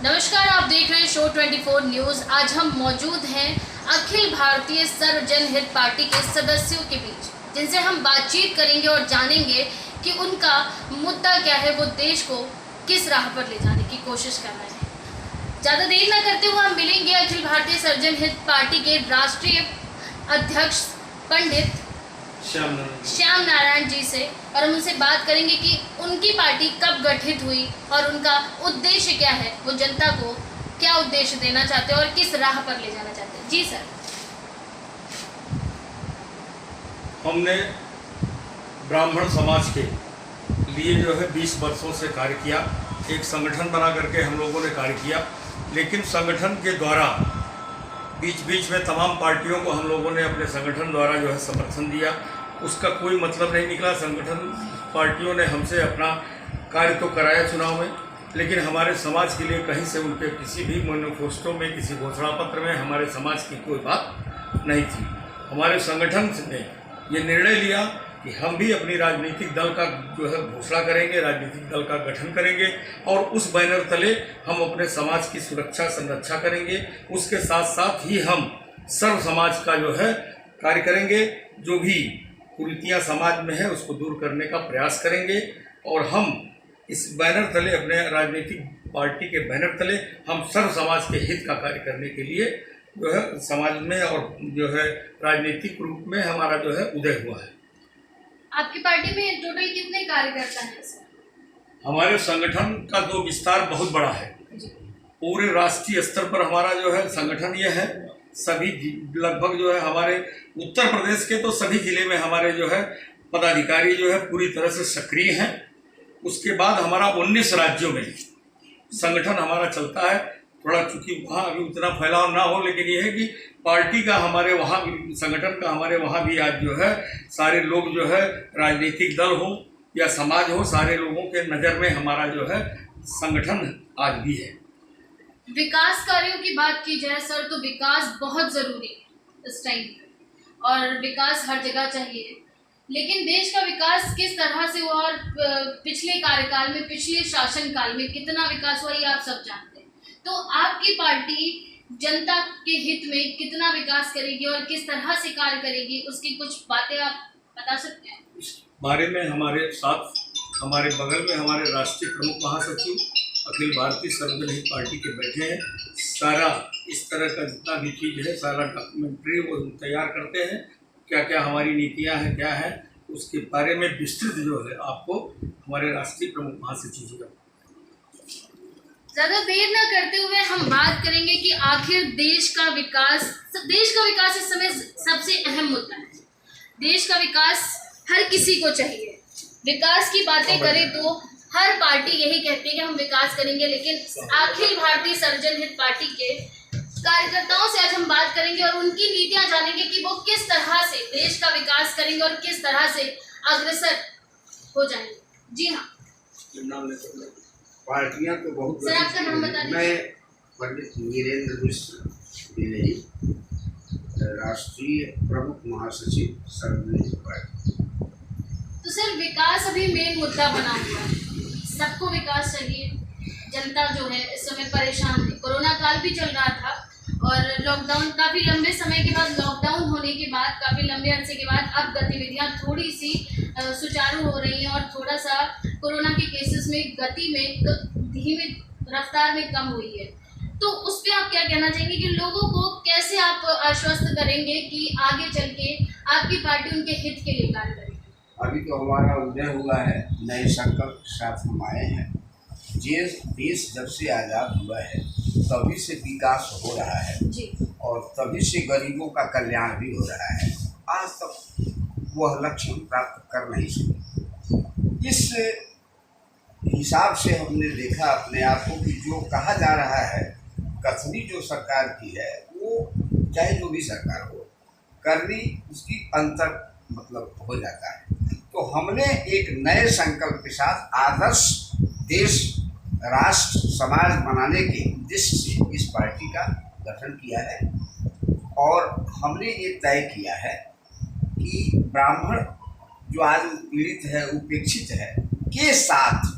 नमस्कार, आप देख रहे हैं शो 24 न्यूज़। आज हम मौजूद हैं अखिल भारतीय सर्वजन हित पार्टी के सदस्यों के बीच, जिनसे हम बातचीत करेंगे और जानेंगे कि उनका मुद्दा क्या है, वो देश को किस राह पर ले जाने की कोशिश कर रहे हैं। ज़्यादा देर न करते हुए हम मिलेंगे अखिल भारतीय सर्वजन हित पार्टी के राष्ट्रीय अध्यक्ष पंडित श्याम नारायण जी से, और हम उनसे बात करेंगे कि उनकी पार्टी कब गठित हुई और उनका उद्देश्य क्या है, वो जनता को क्या उद्देश्य देना चाहते हैं और किस राह पर ले जाना चाहते हैं। जी सर। हमने ब्राह्मण समाज के लिए जो है 20 वर्षों से कार्य किया। एक संगठन बना करके हम लोगों ने कार्य किया, लेकिन संगठन के द्वारा बीच बीच में तमाम पार्टियों को हम लोगों ने अपने संगठन द्वारा जो है समर्थन दिया। उसका कोई मतलब नहीं निकला। संगठन पार्टियों ने हमसे अपना कार्य तो कराया चुनाव में, लेकिन हमारे समाज के लिए कहीं से उनके किसी भी मैनिफेस्टो में, किसी घोषणा पत्र में हमारे समाज की कोई बात नहीं थी। हमारे संगठन ने ये निर्णय लिया कि हम भी अपनी राजनीतिक दल का जो है घोषणा करेंगे, राजनीतिक दल का गठन करेंगे और उस बैनर तले हम अपने समाज की सुरक्षा संरक्षा करेंगे। उसके साथ साथ ही हम सर्व समाज का जो है कार्य करेंगे। जो भी कुरीतियाँ समाज में है उसको दूर करने का प्रयास करेंगे और हम इस बैनर तले, अपने राजनीतिक पार्टी के बैनर तले, हम सर्व समाज के हित का कार्य करने के लिए जो है समाज में और जो है राजनीतिक रूप में हमारा जो है उदय हुआ है। आपकी पार्टी में टोटल कितने कार्यकर्ता हैं सर? हमारे संगठन का तो विस्तार बहुत बड़ा है। पूरे राष्ट्रीय स्तर पर हमारा जो है संगठन ये है। सभी लगभग जो है हमारे उत्तर प्रदेश के तो सभी जिले में हमारे जो है पदाधिकारी जो है पूरी तरह से सक्रिय हैं। उसके बाद हमारा 19 राज्यों में संगठन हमारा चलता है। थोड़ा चूँकि वहाँ अभी उतना फैलाव ना हो, लेकिन ये है कि पार्टी का हमारे वहाँ, संगठन का हमारे वहाँ भी आज जो है सारे लोग जो है राजनीतिक दल हो या समाज हो, सारे लोगों के नज़र में हमारा जो है संगठन आज भी है। विकास कार्यों की बात की जाए सर, तो विकास बहुत ज़रूरी है इस टाइम पे, और विकास हर जगह चाहिए। लेकिन देश का विकास किस तरह से हुआ और पिछले कार्यकाल में, पिछले शासनकाल में कितना विकास हुआ, ये आप सब जानते हैं। तो आपकी पार्टी जनता के हित में कितना विकास करेगी और किस तरह से कार्य करेगी, उसकी कुछ बातें आप बता सकते हैं? इस बारे में हमारे साथ, हमारे बगल में हमारे राष्ट्रीय प्रमुख महासचिव अखिल भारतीय सर्वजन हित पार्टी के बैठे हैं। सारा इस तरह का जितना भी चीज़ है, सारा डॉक्यूमेंट्री वो तैयार करते हैं। क्या क्या हमारी नीतियाँ हैं, क्या है, उसके बारे में विस्तृत जो है आपको हमारे राष्ट्रीय प्रमुख महासचिव जी। ज़्यादा देर न करते हुए हम बात करेंगे कि आखिर देश का विकास इस समय सबसे अहम मुद्दा है। देश का विकास हर किसी को चाहिए। विकास की बातें करें तो हर पार्टी यही कहती है कि हम विकास करेंगे, लेकिन अखिल भारतीय सर्वजन हित पार्टी के कार्यकर्ताओं से आज हम बात करेंगे और उनकी नीतियां जानेंगे कि वो किस तरह से देश का विकास करेंगे और किस तरह से अग्रसर हो जाएंगे। जी हाँ, पार्टियां तो बहुत सर, आपका नाम बता दीजिए। मैं पंडित वीरेंद्र मिश्र, राष्ट्रीय प्रमुख महासचिव सर्वजन पार्टी। तो सर, विकास अभी मेन मुद्दा बना हुआ है। सबको विकास चाहिए। जनता जो है इस समय परेशान है। कोरोना काल भी चल रहा था और लॉकडाउन, काफ़ी लंबे समय के बाद, लॉकडाउन होने के बाद, काफ़ी लंबे अरसे के बाद अब गतिविधियां थोड़ी सी सुचारू हो रही हैं और थोड़ा सा कोरोना के केसेस में गति में धीमे रफ्तार में कम हुई है। तो उस पर आप क्या कहना चाहेंगे कि लोगों को कैसे आप आश्वस्त करेंगे कि आगे चल के आपकी पार्टी उनके हित के लिए कार्य करेगी? अभी तो हमारा उदय हुआ है, नए संकल्प के साथ हम आए हैं। देश जब से आज़ाद हुआ है तभी से विकास हो रहा है जी, और तभी से गरीबों का कल्याण भी हो रहा है। आज तक वह लक्ष्य हम प्राप्त कर नहीं सके। इस हिसाब से हमने देखा अपने आप को कि जो कहा जा रहा है, कथनी जो सरकार की है, वो चाहे जो भी सरकार हो, करनी उसकी अंतर मतलब हो जाता है। तो हमने एक नए संकल्प के साथ आदर्श देश, राष्ट्र, समाज बनाने के उद्देश्य से इस पार्टी का गठन किया है और हमने ये तय किया है कि ब्राह्मण जो आज पीड़ित है, उपेक्षित है, के साथ,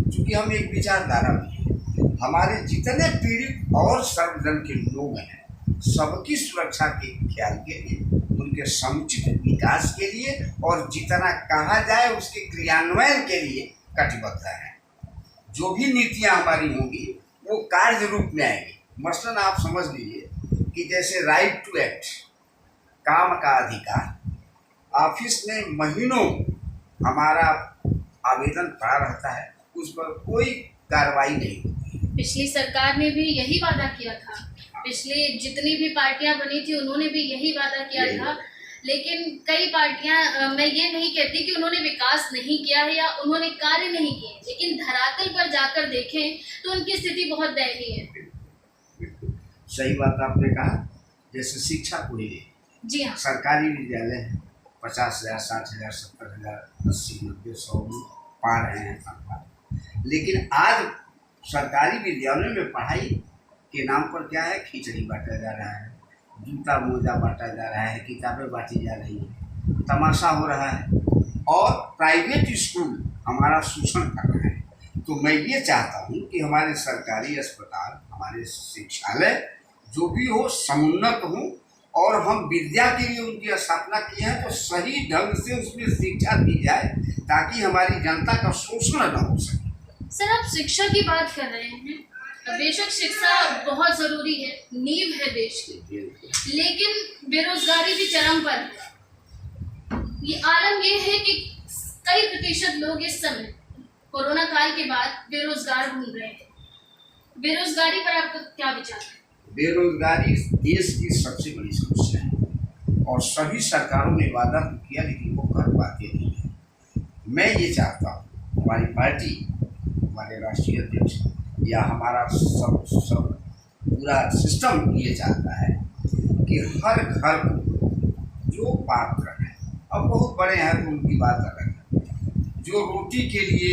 चूँकि हम एक विचारधारा भी है, हमारे जितने पीड़ित और सर्वजन के लोग हैं, सबकी सुरक्षा के ख्याल के लिए, उनके समुचित विकास के लिए और जितना कहा जाए उसके क्रियान्वयन के लिए कटिबद्ध है। जो भी नीतियां हमारी होंगी वो कार्य रूप में आएंगी। मसलन आप समझ लीजिए कि जैसे राइट टू एक्ट, काम का अधिकार, ऑफिस में महीनों हमारा आवेदन पड़ा रहता है, उस पर कोई कार्रवाई नहीं होती। पिछली सरकार ने भी यही वादा किया था, पिछले जितनी भी पार्टियां बनी थी उन्होंने भी यही वादा किया था, लेकिन कई पार्टियां, मैं ये नहीं कहती कि उन्होंने विकास नहीं किया है या उन्होंने कार्य नहीं किए, लेकिन धरातल पर जाकर देखें तो उनकी स्थिति बहुत दयनीय है। सही बात आपने कहा। जैसे शिक्षा को ही जी हाँ, सरकारी विद्यालय है, 50,000, 60,000, 70,000, 80, 90, 100 पा रहे हैं तनख्वाह, लेकिन आज सरकारी विद्यालयों में पढ़ाई के नाम पर क्या है, खिचड़ी बांटा जा रहा है, जूता मोजा बांटा जा रहा है, किताबें बांटी जा रही हैं, तमाशा हो रहा है और प्राइवेट स्कूल हमारा शोषण कर रहे हैं। तो मैं ये चाहता हूँ कि हमारे सरकारी अस्पताल, हमारे शिक्षालय जो भी हो समुन्नत हो और हम विद्या के लिए उनकी स्थापना की है तो सही ढंग से उसमें शिक्षा दी जाए ताकि हमारी जनता का शोषण न हो सके। सर आप शिक्षा की बात कर रहे हैं, बेशक शिक्षा बहुत जरूरी है, नींव है देश की, लेकिन बेरोजगारी भी चरम पर है। ये आलम ये है कि कई प्रतिशत लोग इस समय कोरोना काल के बाद बेरोजगार घूम रहे हैं। बेरोजगारी पर आपका क्या विचार है? बेरोजगारी देश की सबसे बड़ी समस्या है और सभी सरकारों ने वादा तो किया लेकिन वो कर पाते नहीं है। मैं ये चाहता हूँ हमारी पार्टी, हमारे राष्ट्रीय अध्यक्ष या हमारा सब पूरा सिस्टम ये चाहता है कि हर घर को जो पात्र हैं, अब बहुत बड़े हैं तो उनकी बात अलग है, जो रोटी के लिए,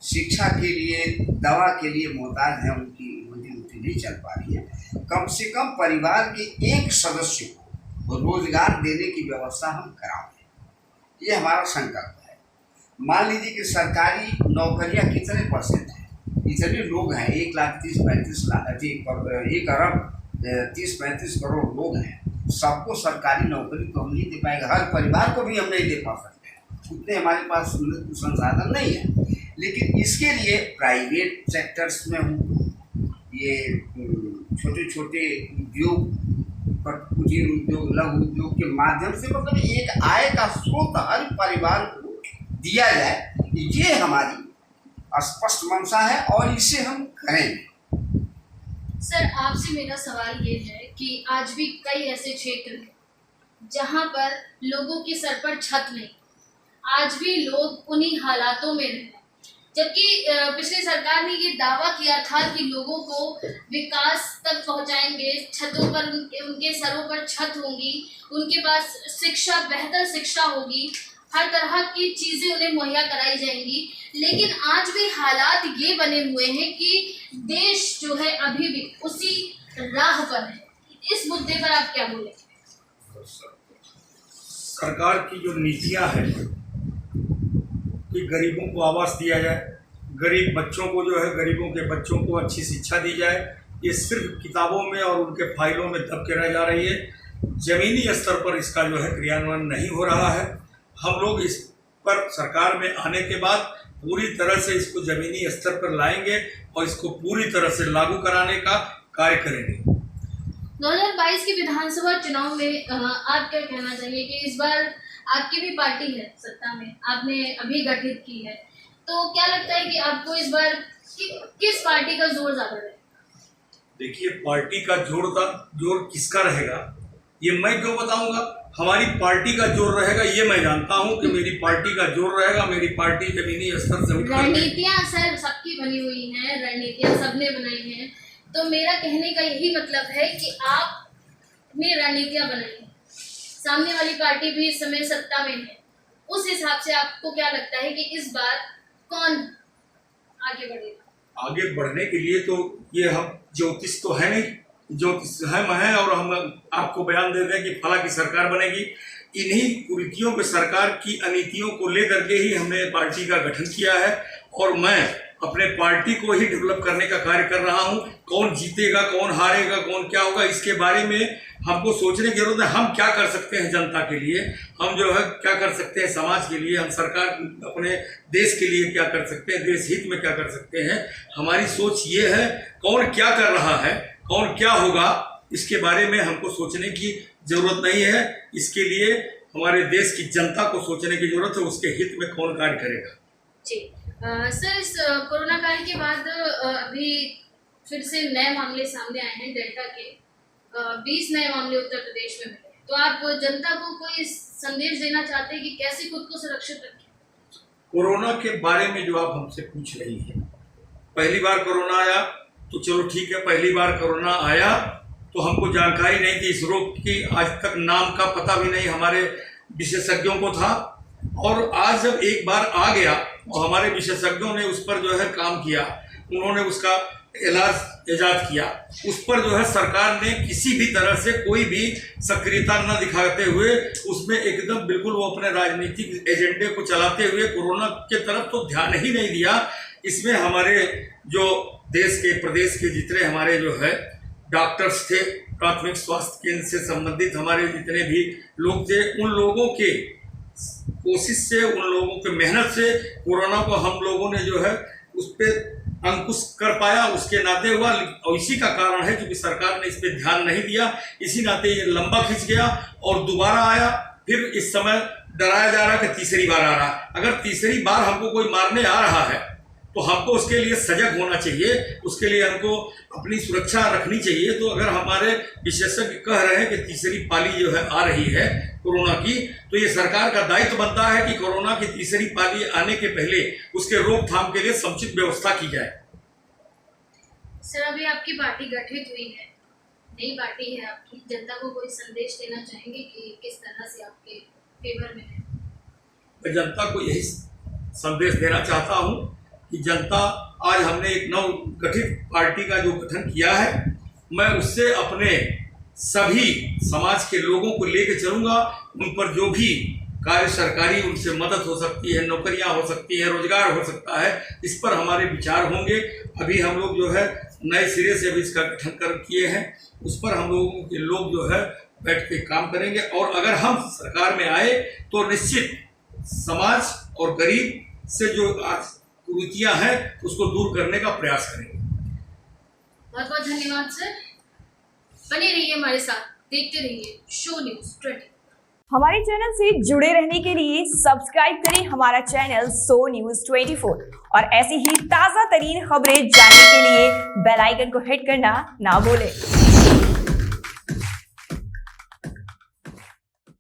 शिक्षा के लिए, दवा के लिए मोहताज हैं, उनकी रोटी नहीं चल पा रही है, कम से कम परिवार के एक सदस्य को रोजगार देने की व्यवस्था हम कराएं, ये हमारा संकल्प है। मान लीजिए कि सरकारी नौकरियां कितने परसेंट हैं, इतने लोग हैं, 1 अरब 30-35 करोड़ लोग हैं, सबको सरकारी नौकरी तो हम नहीं दे पाएंगे, हर परिवार को भी हम नहीं दे पा सकते हैं, उतने हमारे पास संसाधन नहीं है। लेकिन इसके लिए प्राइवेट सेक्टर्स में ये छोटे छोटे उद्योग, कुटीर उद्योग, लघु उद्योग के माध्यम से मतलब एक आय का स्रोत हर परिवार को दिया जाए, ये हमारी स्पष्ट मंशा है और इसे हम करेंगे। सर आपसे मेरा सवाल ये है कि आज भी कई ऐसे क्षेत्र हैं जहां पर लोगों के सर पर छत नहीं, आज भी लोग उन्हीं हालातों में रहे, जबकि पिछली सरकार ने ये दावा किया था कि लोगों को विकास तक पहुंचाएंगे, छतों पर उनके सरों पर छत होंगी, उनके पास शिक्षा, बेहतर शिक्षा होगी, हर तरह की चीज़ें उन्हें मुहैया कराई जाएंगी। लेकिन आज भी हालात ये बने हुए हैं कि देश जो है अभी भी उसी राह पर है। इस मुद्दे पर आप क्या बोलेंगे? सरकार की जो नीतियां हैं कि गरीबों को आवास दिया जाए, गरीब बच्चों को जो है, गरीबों के बच्चों को अच्छी शिक्षा दी जाए, ये सिर्फ किताबों में और उनके फाइलों में दब के रह जा रही है। ज़मीनी स्तर पर इसका जो है क्रियान्वयन नहीं हो रहा है। हम लोग इस पर सरकार में आने के बाद पूरी तरह से इसको ज़मीनी स्तर पर लाएंगे और इसको पूरी तरह से लागू कराने का कार्य करेंगे। 2022 के विधानसभा चुनाव में आप क्या कहना चाहेंगे कि इस बार आपकी भी पार्टी है सत्ता में, आपने अभी गठित की है, तो क्या लगता है कि आपको इस बार किस पार्टी का जोर ज़्यादा रहेगा? देखिए, पार्टी का जोर किसका रहेगा ये मैं क्यों बताऊंगा। हमारी पार्टी का जोर रहेगा ये मैं जानता हूं कि मेरी पार्टी का जोर रहेगा। मेरी पार्टी जमीनी स्तर से उठकर, रणनीतियां सर सबकी बनी हुई हैं, रणनीतियां सबने बनाई हैं, तो मेरा कहने का यही मतलब है कि आपने रणनीतियां बनाई हैं, सामने वाली पार्टी भी इस समय सत्ता में है, उस हिसाब से आपको क्या लगता है कि इस बार कौन आगे बढ़ेगा? आगे बढ़ने के लिए तो ये हम ज्योतिष तो है नहीं, ज्योतिष है और हम आपको बयान दे दें कि फला की सरकार बनेगी। इन्हीं कुरीतियों पे, सरकार की अनीतियों को लेकर के ही हमने पार्टी का गठन किया है और मैं अपने पार्टी को ही डेवलप करने का कार्य कर रहा हूं। कौन जीतेगा, कौन हारेगा, कौन क्या होगा, इसके बारे में हमको सोचने की जरूरत है। हम क्या कर सकते हैं जनता के लिए, हम जो है क्या कर सकते हैं समाज के लिए, हम सरकार अपने देश के लिए क्या कर सकते हैं, देश हित में क्या कर सकते हैं। हमारी सोच ये है, कौन क्या कर रहा है, कौन क्या होगा, इसके बारे में हमको सोचने की जरूरत नहीं है। इसके लिए हमारे देश की जनता को सोचने की जरूरत है, उसके हित में कौन कार्य करेगा। जी सर, इस कोरोना काल के बाद अभी फिर से नए मामले सामने आए हैं डेल्टा के। 20 नए मामले उत्तर प्रदेश में मिले, तो आप जनता को कोई संदेश देना चाहते हैं कि कैसे खुद को सुरक्षित रखें? कोरोना के बारे में जो आप हमसे पूछ रही हैं, पहली बार कोरोना आया तो चलो ठीक है, पहली बार कोरोना आया तो हमको जानकारी नहीं थी, इस रोग की आज तक नाम का पता भी नहीं हमारे विशेषज्ञों को था। और आज जब एक बार आ गया और हमारे विशेषज्ञों ने उस पर जो है काम किया, उन्होंने उसका इलाज ईजाद किया, उस पर जो है सरकार ने किसी भी तरह से कोई भी सक्रियता न दिखाते हुए उसमें एकदम बिल्कुल वो अपने राजनीतिक एजेंडे को चलाते हुए कोरोना के तरफ तो ध्यान ही नहीं दिया। इसमें हमारे जो देश के प्रदेश के जितने हमारे जो है डॉक्टर्स थे, प्राथमिक स्वास्थ्य केंद्र से संबंधित हमारे जितने भी लोग थे, उन लोगों के कोशिश से, उन लोगों के मेहनत से कोरोना को हम लोगों ने जो है उस पर अंकुश कर पाया, उसके नाते हुआ। और इसी का कारण है क्योंकि सरकार ने इस पर ध्यान नहीं दिया, इसी नाते ये लंबा खिंच गया और दोबारा आया। फिर इस समय डराया जा रहा है कि तीसरी बार आ रहा है। अगर तीसरी बार हमको कोई मारने आ रहा है तो हमको उसके लिए सजग होना चाहिए, उसके लिए हमको अपनी सुरक्षा रखनी चाहिए। तो अगर हमारे विशेषज्ञ कह रहे हैं कि तीसरी पाली जो है आ रही है कोरोना की, तो ये सरकार का दायित्व बनता है कि कोरोना की तीसरी पाली आने के पहले उसके रोकथाम के लिए समुचित व्यवस्था की जाए। सर, अभी आपकी पार्टी गठित हुई है, नई पार्टी है आपकी, जनता को कोई संदेश देना चाहेंगे कि किस तरह से आपके फेवर में है? मैं जनता को यही संदेश देना चाहता हूँ कि जनता, आज हमने एक नव गठित पार्टी का जो गठन किया है, मैं उससे अपने सभी समाज के लोगों को लेकर चलूंगा। उन पर जो भी कार्य सरकारी उनसे मदद हो सकती है, नौकरियां हो सकती है, रोजगार हो सकता है, इस पर हमारे विचार होंगे। अभी हम लोग जो है नए सिरे से अभी इसका गठन कर किए हैं, उस पर हम लोगों के लोग जो है बैठ के काम करेंगे। और अगर हम सरकार में आए तो निश्चित समाज और गरीब से जो आज कुरीतियां हैं उसको दूर करने का प्रयास करेंगे। बहुत बहुत धन्यवाद सर, बने रहिए हमारे साथ, देखते रहिए शो न्यूज़ 24। हमारे चैनल से जुड़े रहने के लिए सब्सक्राइब करें हमारा चैनल शो न्यूज़ 24 और ऐसी ही ताज़ा तरीन खबरें जानने के लिए बेल आइकन को हिट करना ना भूलें।